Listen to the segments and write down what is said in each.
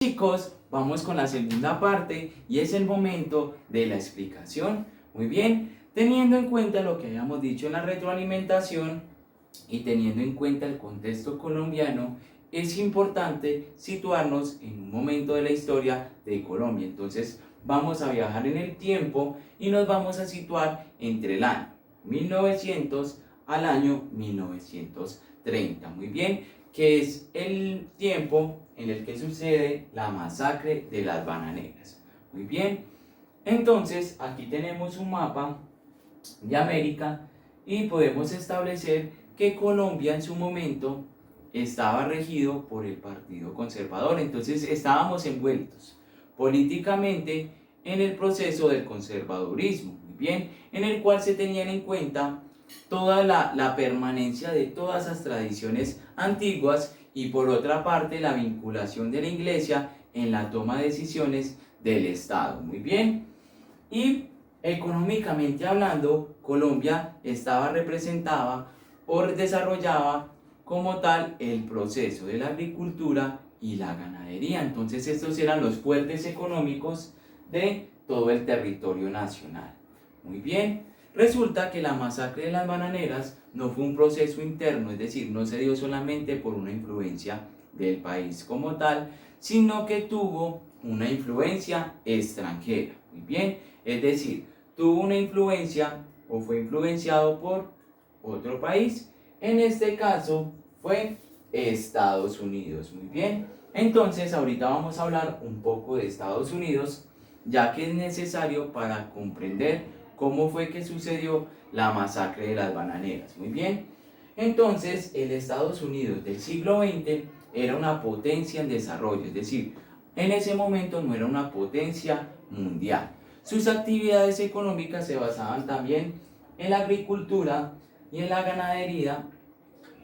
Chicos, vamos con la segunda parte y es el momento de la explicación. Muy bien, teniendo en cuenta lo que habíamos dicho en la retroalimentación y teniendo en cuenta el contexto colombiano, es importante situarnos en un momento de la historia de Colombia. Entonces vamos a viajar en el tiempo y nos vamos a situar entre el año 1900 al año 1930. Muy bien, que es el tiempo en el que sucede la masacre de las bananeras. Muy bien, entonces aquí tenemos un mapa de América y podemos establecer que Colombia en su momento estaba regido por el Partido Conservador. Entonces estábamos envueltos políticamente en el proceso del conservadurismo, muy bien, en el cual se tenían en cuenta toda la permanencia de todas esas tradiciones antiguas y por otra parte la vinculación de la iglesia en la toma de decisiones del Estado. Muy bien. Y económicamente hablando, Colombia estaba representada o desarrollaba como tal el proceso de la agricultura y la ganadería. Entonces estos eran los fuertes económicos de todo el territorio nacional. Muy bien, resulta que la masacre de las bananeras no fue un proceso interno, es decir, no se dio solamente por una influencia del país como tal, sino que tuvo una influencia extranjera. Muy bien, es decir, tuvo una influencia o fue influenciado por otro país. En este caso fue Estados Unidos. Muy bien, entonces ahorita vamos a hablar un poco de Estados Unidos, ya que es necesario para comprender cómo fue que sucedió la masacre de las bananeras. Muy bien, entonces el Estados Unidos del siglo XX era una potencia en desarrollo, es decir, en ese momento no era una potencia mundial. Sus actividades económicas se basaban también en la agricultura y en la ganadería,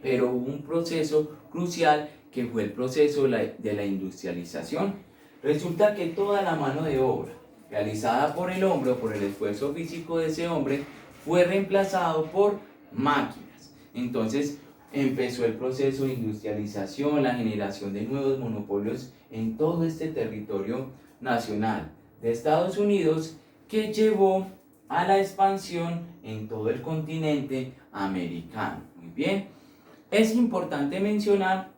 pero hubo un proceso crucial que fue el proceso de la industrialización. Resulta que toda la mano de obra realizada por el hombre o por el esfuerzo físico de ese hombre fue reemplazado por máquinas. Entonces empezó el proceso de industrialización, la generación de nuevos monopolios en todo este territorio nacional de Estados Unidos, que llevó a la expansión en todo el continente americano. Muy bien, es importante mencionar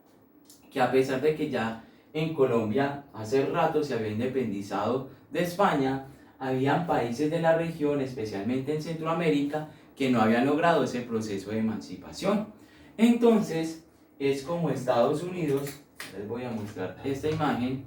que a pesar de que ya en Colombia hace rato se había independizado de España, habían países de la región, especialmente en Centroamérica, que no habían logrado ese proceso de emancipación. Entonces, es como Estados Unidos, les voy a mostrar esta imagen,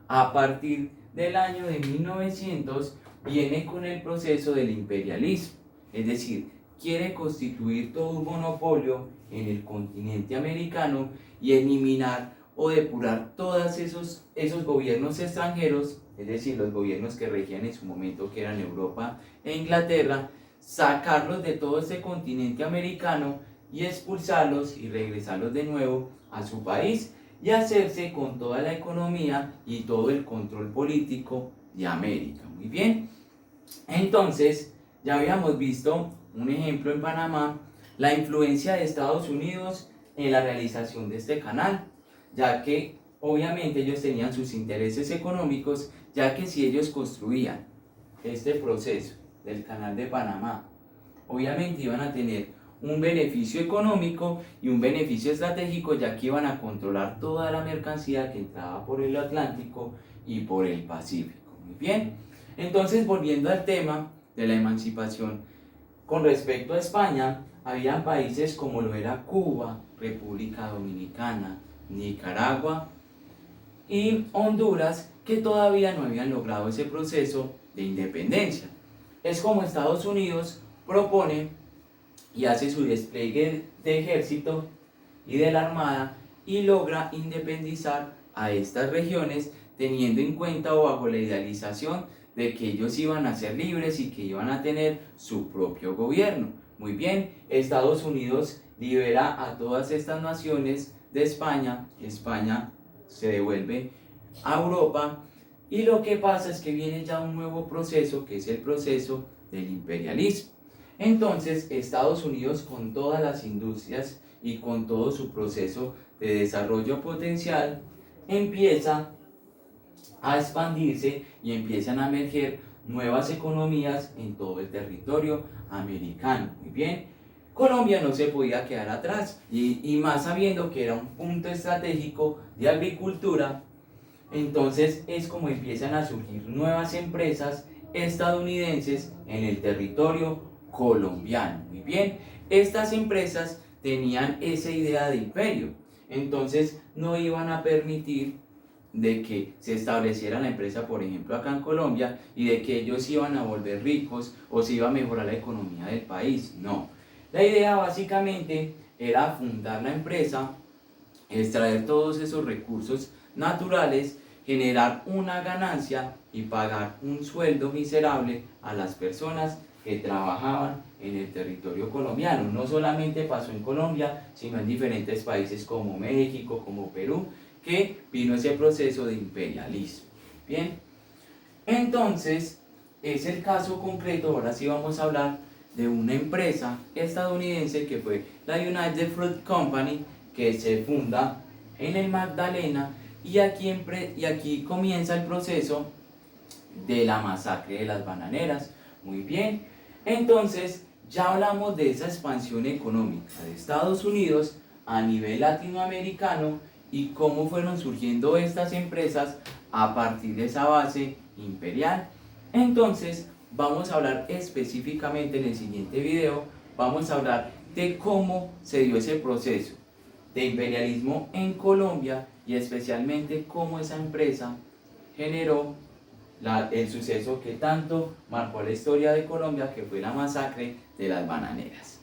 a partir del año de 1900 viene con el proceso del imperialismo, es decir, quiere constituir todo un monopolio en el continente americano y eliminar o depurar todos esos gobiernos extranjeros, es decir, los gobiernos que regían en su momento, que eran Europa e Inglaterra, sacarlos de todo este continente americano y expulsarlos y regresarlos de nuevo a su país y hacerse con toda la economía y todo el control político de América. Muy bien, entonces ya habíamos visto un ejemplo en Panamá, la influencia de Estados Unidos en la realización de este canal, ya que obviamente ellos tenían sus intereses económicos, ya que si ellos construían este proceso del canal de Panamá, obviamente iban a tener un beneficio económico y un beneficio estratégico, ya que iban a controlar toda la mercancía que entraba por el Atlántico y por el Pacífico. Muy bien, entonces volviendo al tema de la emancipación, con respecto a España, había países como lo era Cuba, República Dominicana, Nicaragua y Honduras, que todavía no habían logrado ese proceso de independencia. Es como Estados Unidos propone y hace su despliegue de ejército y de la armada y logra independizar a estas regiones, teniendo en cuenta o bajo la idealización de que ellos iban a ser libres y que iban a tener su propio gobierno. Muy bien, Estados Unidos libera a todas estas naciones de España, España se devuelve a Europa y lo que pasa es que viene ya un nuevo proceso, que es el proceso del imperialismo. Entonces Estados Unidos, con todas las industrias y con todo su proceso de desarrollo potencial, empieza a expandirse y empiezan a emerger nuevas economías en todo el territorio americano. Muy bien, Colombia no se podía quedar atrás y más sabiendo que era un punto estratégico de agricultura. Entonces es como empiezan a surgir nuevas empresas estadounidenses en el territorio colombiano. Muy bien, estas empresas tenían esa idea de imperio, entonces no iban a permitir de que se estableciera la empresa, por ejemplo, acá en Colombia, y de que ellos iban a volver ricos o se iba a mejorar la economía del país. No, la idea básicamente era fundar la empresa, extraer todos esos recursos naturales, generar una ganancia y pagar un sueldo miserable a las personas que trabajaban en el territorio colombiano. No solamente pasó en Colombia, sino en diferentes países como México, como Perú, que vino ese proceso de imperialismo. Bien, entonces es el caso concreto. Ahora sí vamos a hablar de una empresa estadounidense que fue la United Fruit Company, que se funda en el Magdalena, y aquí comienza el proceso de la masacre de las bananeras. Muy bien, entonces ya hablamos de esa expansión económica de Estados Unidos a nivel latinoamericano y cómo fueron surgiendo estas empresas a partir de esa base imperial. Entonces vamos a hablar específicamente en el siguiente video, vamos a hablar de cómo se dio ese proceso de imperialismo en Colombia y especialmente cómo esa empresa generó el suceso que tanto marcó la historia de Colombia, que fue la masacre de las bananeras.